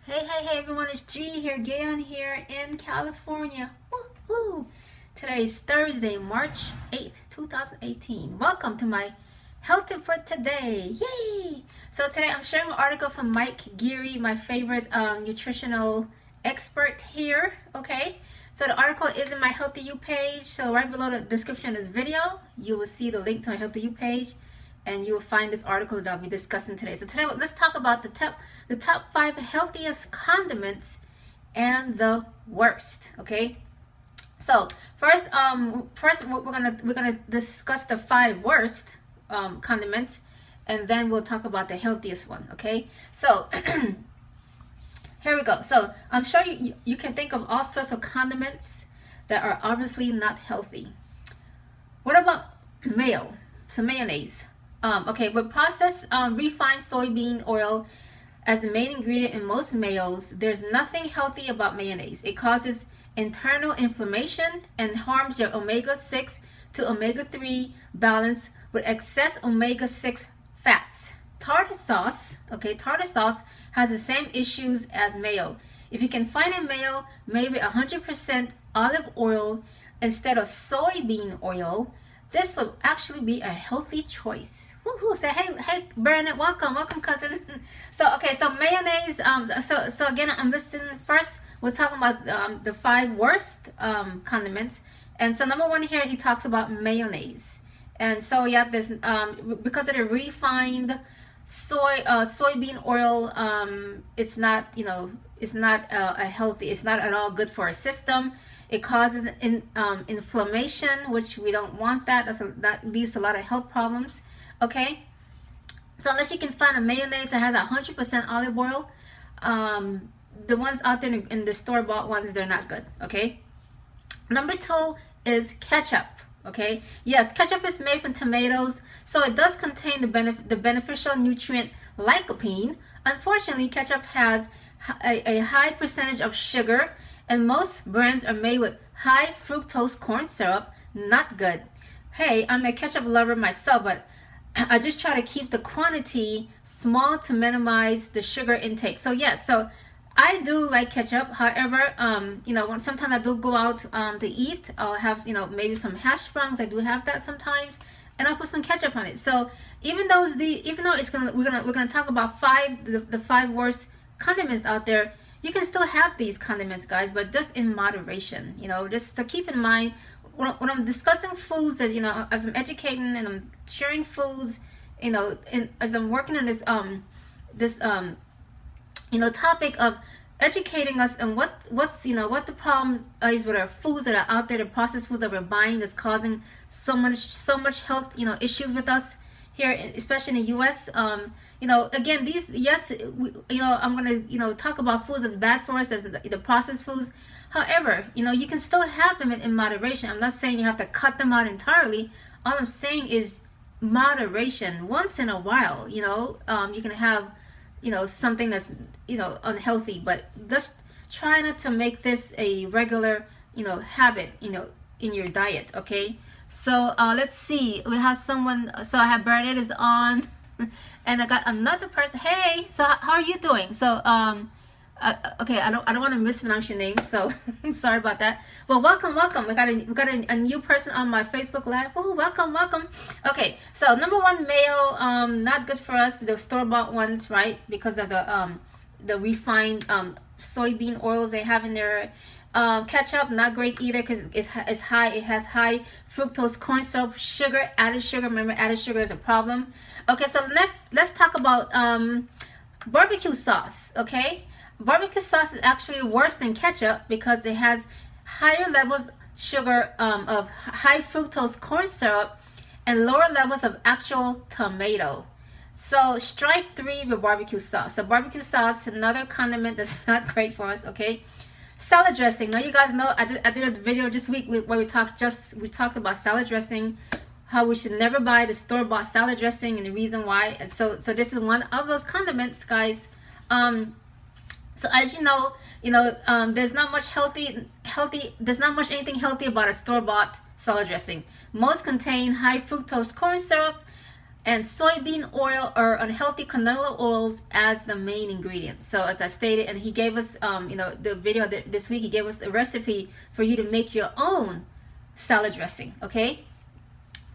Hey everyone, it's G here, Gayon here in California. Woo-hoo. Today is Thursday, March 8th, 2018. Welcome to my Healthy for Today. Yay! So today I'm sharing an article from Mike Geary, my favorite nutritional expert here, okay? So the article is in my Healthy You page. So right below the description of this video, you will see the link to my Healthy You page, and you will find this article that I'll be discussing today. So today, let's talk about the top 5 healthiest condiments and the worst. Okay. So first we're gonna discuss the 5 worst condiments, and then we'll talk about the healthiest one. Okay. So here we go. So I'm sure you can think of all sorts of condiments that are obviously not healthy. What about mayo? Some mayonnaise. Okay, with processed refined soybean oil as the main ingredient in most mayos, there's nothing healthy about mayonnaise. It causes internal inflammation and harms your omega-6 to omega-3 balance with excess omega-6 fats. Tartar sauce has the same issues as mayo. If you can find a mayo, maybe 100% olive oil instead of soybean oil, this will actually be a healthy choice. Woohoo! Say hey, Bernard, welcome, cousin. So mayonnaise. So again, I'm listing first. We're talking about the 5 worst condiments, and so number 1 here, he talks about mayonnaise, and so yeah, there's because of the refined soybean oil, it's not a healthy. It's not at all good for our system. It causes inflammation, which we don't want. That leads to a lot of health problems. Okay, so unless you can find a mayonnaise that has 100% olive oil, the ones out there in the store-bought ones, they're not good. Okay. Number 2 is ketchup. Okay, yes, ketchup is made from tomatoes, so it does contain the beneficial nutrient lycopene. Unfortunately, ketchup has a high percentage of sugar, and most brands are made with high fructose corn syrup. Not good. Hey, I'm a ketchup lover myself, but I just try to keep the quantity small to minimize the sugar intake. So yeah, so I do like ketchup. However, when sometimes I do go out to eat, I'll have maybe some hash browns. I do have that sometimes, and I'll put some ketchup on it. So even though we're gonna talk about the 5 worst condiments out there, you can still have these condiments, guys, but just in moderation. Just to keep in mind when I'm discussing foods, that as I'm educating and I'm sharing foods, and as I'm working on this topic of educating us and what the problem is with our foods that are out there, the processed foods that we're buying that's causing so much health issues with us here, especially in the U.S. Again, I'm gonna talk about foods that's bad for us as the processed foods. However, you can still have them in moderation. I'm not saying you have to cut them out entirely. All I'm saying is moderation. Once in a while, you can have something that's unhealthy, but just try not to make this a regular habit in your diet. Okay, so let's see, we have someone. So I have Bernadette is on and I got another person. Hey, so how are you doing? So okay, I don't want to mispronounce your name, so sorry about that. Well, welcome. We got a new person on my Facebook Live. Oh, welcome. Okay, so number 1, mayo, not good for us. The store-bought ones, right? Because of the refined soybean oils they have in there. Ketchup, not great either, because it's high. It has high fructose corn syrup, added sugar. Remember, added sugar is a problem. Okay, so next, let's talk about barbecue sauce. Okay. Barbecue sauce is actually worse than ketchup because it has higher levels sugar of high fructose corn syrup and lower levels of actual tomato. So strike 3 with barbecue sauce. So barbecue sauce, another condiment that's not great for us. Okay, salad dressing. Now you guys know I did a video this week where we talked about salad dressing, how we should never buy the store-bought salad dressing and the reason why. And so this is one of those condiments, guys. So as there's not much there's not much anything healthy about a store-bought salad dressing. Most contain high fructose corn syrup and soybean oil or unhealthy canola oils as the main ingredient. So as I stated, and he gave us, the video this week, he gave us a recipe for you to make your own salad dressing, okay?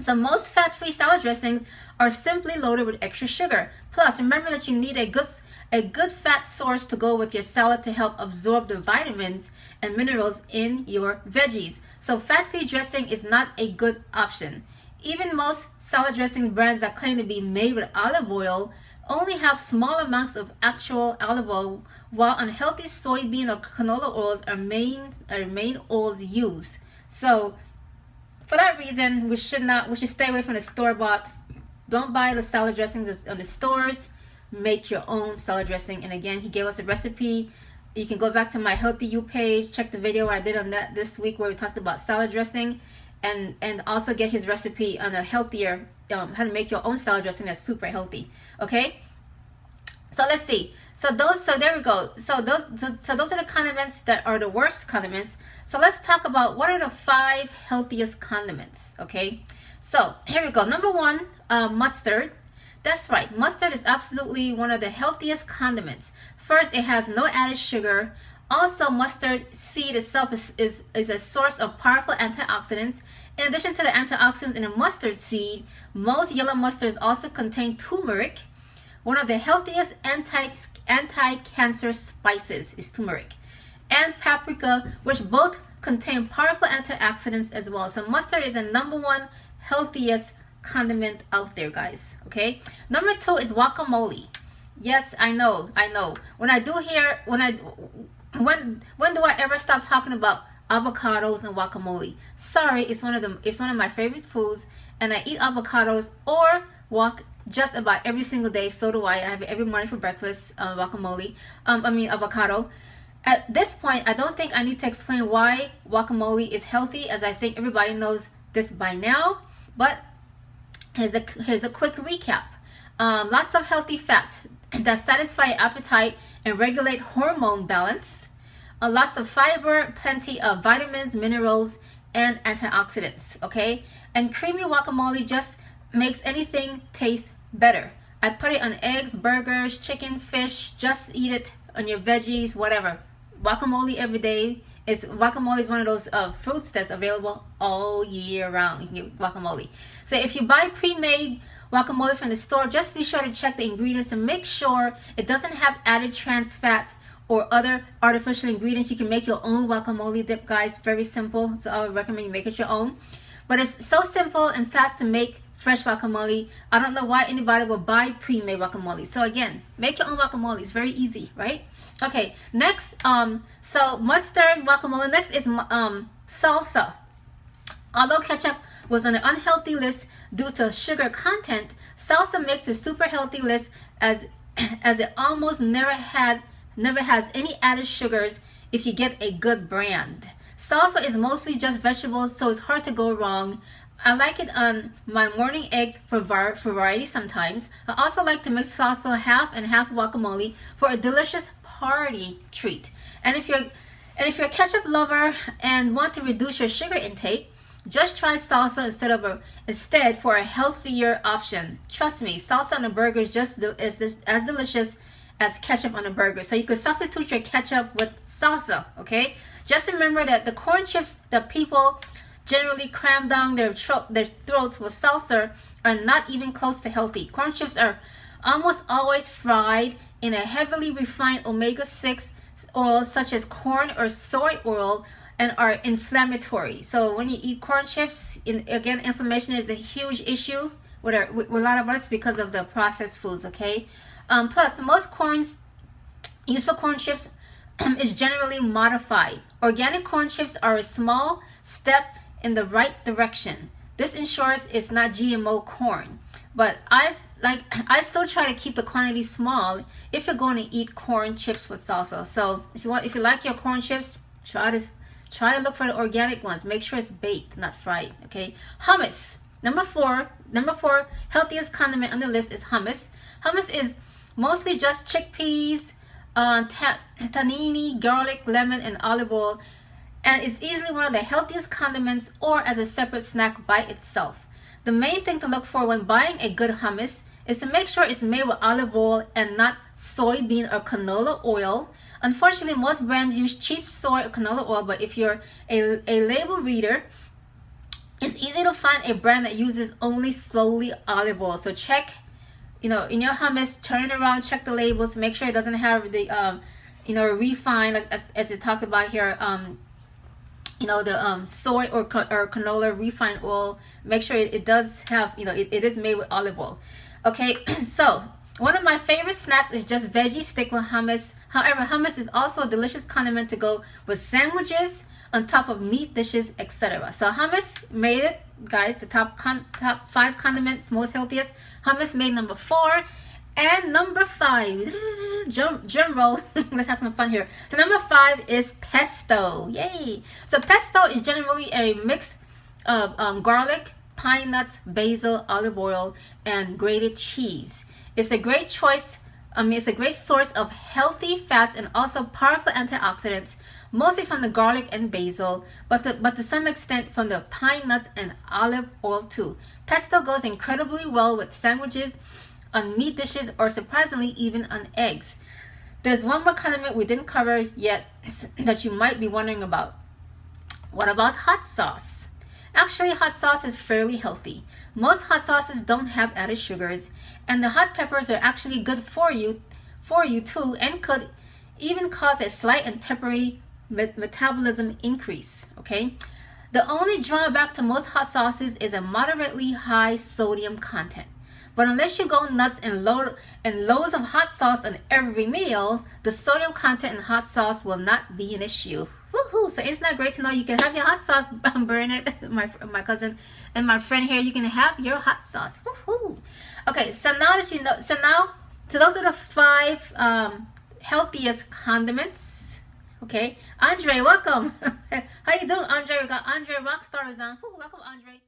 So most fat-free salad dressings are simply loaded with extra sugar. Plus, remember that you need a good fat source to go with your salad to help absorb the vitamins and minerals in your veggies. So fat-free dressing is not a good option. Even most salad dressing brands that claim to be made with olive oil only have small amounts of actual olive oil, while unhealthy soybean or canola oils are main oils used. So for that reason, we should stay away from the store-bought. Don't buy the salad dressings on the stores. Make your own salad dressing. And again, he gave us a recipe. You can go back to my Healthy You page, check the video I did on that this week where we talked about salad dressing, and also get his recipe on a healthier, how to make your own salad dressing that's super healthy. Okay, so let's see. So there we go. So those are the condiments that are the worst condiments. So let's talk about what are the 5 healthiest condiments. Okay, so here we go. Number 1, mustard. That's right, mustard is absolutely one of the healthiest condiments. First, it has no added sugar. Also, mustard seed itself is a source of powerful antioxidants. In addition to the antioxidants in a mustard seed, most yellow mustards also contain turmeric. One of the healthiest anti-cancer spices is turmeric, and paprika, which both contain powerful antioxidants as well. So mustard is the number 1 healthiest condiment out there, guys. Okay, number 2 is guacamole. Yes, I know. When do I ever stop talking about avocados and guacamole? Sorry, it's one of my favorite foods, and I eat avocados or just about every single day. So do I have it every morning for breakfast. Avocado. At this point, I don't think I need to explain why guacamole is healthy, as I think everybody knows this by now. But here's a quick recap. Lots of healthy fats that satisfy appetite and regulate hormone balance. Lots of fiber, plenty of vitamins, minerals, and antioxidants. Okay, and creamy guacamole just makes anything taste better. I put it on eggs, burgers, chicken, fish. Just eat it on your veggies, whatever. Guacamole every day. Guacamole is one of those fruits that's available all year round. You can get guacamole. So if you buy pre-made guacamole from the store, just be sure to check the ingredients and make sure it doesn't have added trans fat or other artificial ingredients. You can make your own guacamole dip, guys. Very simple. So I would recommend you make it your own. But it's so simple and fast to make fresh guacamole. I don't know why anybody would buy pre-made guacamole. So again, make your own guacamole. It's very easy, right? Okay, next, so mustard, guacamole. Next is salsa. Although ketchup was on an unhealthy list due to sugar content, salsa makes a super healthy list as it almost never has any added sugars if you get a good brand. Salsa is mostly just vegetables, so it's hard to go wrong. I like it on my morning eggs for variety sometimes. I also like to mix salsa half and half guacamole for a delicious party treat. And if you're a ketchup lover and want to reduce your sugar intake, just try salsa instead for a healthier option. Trust me, salsa on a burger is just as delicious as ketchup on a burger. So you could substitute your ketchup with salsa. Okay, just remember that the corn chips that people generally cram down their throats with salsa are not even close to healthy. Corn chips are almost always fried in a heavily refined omega-6 oils such as corn or soy oil, and are inflammatory. So when you eat corn chips, again, inflammation is a huge issue with a lot of us because of the processed foods. Okay, plus most corns used for corn chips is generally modified. Organic corn chips are a small step in the right direction. This ensures it's not GMO corn, but I still try to keep the quantity small if you're going to eat corn chips with salsa. So if you like your corn chips, try to look for the organic ones. Make sure it's baked, not fried. Okay, hummus. Number four healthiest condiment on the list is hummus. Hummus is mostly just chickpeas, tahini, garlic, lemon, and olive oil, and it's easily one of the healthiest condiments or as a separate snack by itself. The main thing to look for when buying a good hummus is to make sure it's made with olive oil and not soybean or canola oil. Unfortunately, most brands use cheap soy or canola oil, but if you're a label reader, it's easy to find a brand that uses only solely olive oil. So check, in your hummus, turn it around, check the labels, make sure it doesn't have the, refined, like as it talked about here, the soy or canola refined oil. Make sure it does have, it is made with olive oil. Okay, so one of my favorite snacks is just veggie stick with hummus. However, hummus is also a delicious condiment to go with sandwiches, on top of meat dishes, etc. So hummus made it, guys, the top 5 condiment, most healthiest. Hummus made number 4. And number 5, drum roll. Let's have some fun here. So number 5 is pesto. Yay! So pesto is generally a mix of garlic, pine nuts, basil, olive oil, and grated cheese. It's a great choice. It's a great source of healthy fats and also powerful antioxidants, mostly from the garlic and basil, but to some extent from the pine nuts and olive oil too. Pesto goes incredibly well with sandwiches, on meat dishes, or surprisingly even on eggs. There's one more condiment we didn't cover yet that you might be wondering about. What about hot sauce? Actually, hot sauce is fairly healthy. Most hot sauces don't have added sugars, and the hot peppers are actually good for you too, and could even cause a slight and temporary metabolism increase. Okay, the only drawback to most hot sauces is a moderately high sodium content. But unless you go nuts and loads of hot sauce on every meal, the sodium content in hot sauce will not be an issue. Woohoo! So isn't that great to know you can have your hot sauce, burn it. My cousin and my friend here, you can have your hot sauce. Woohoo! Okay, so now that you know, so those are the 5 healthiest condiments. Okay, Andre, welcome. How you doing, Andre? We got Andre Rockstar is on. Welcome, Andre.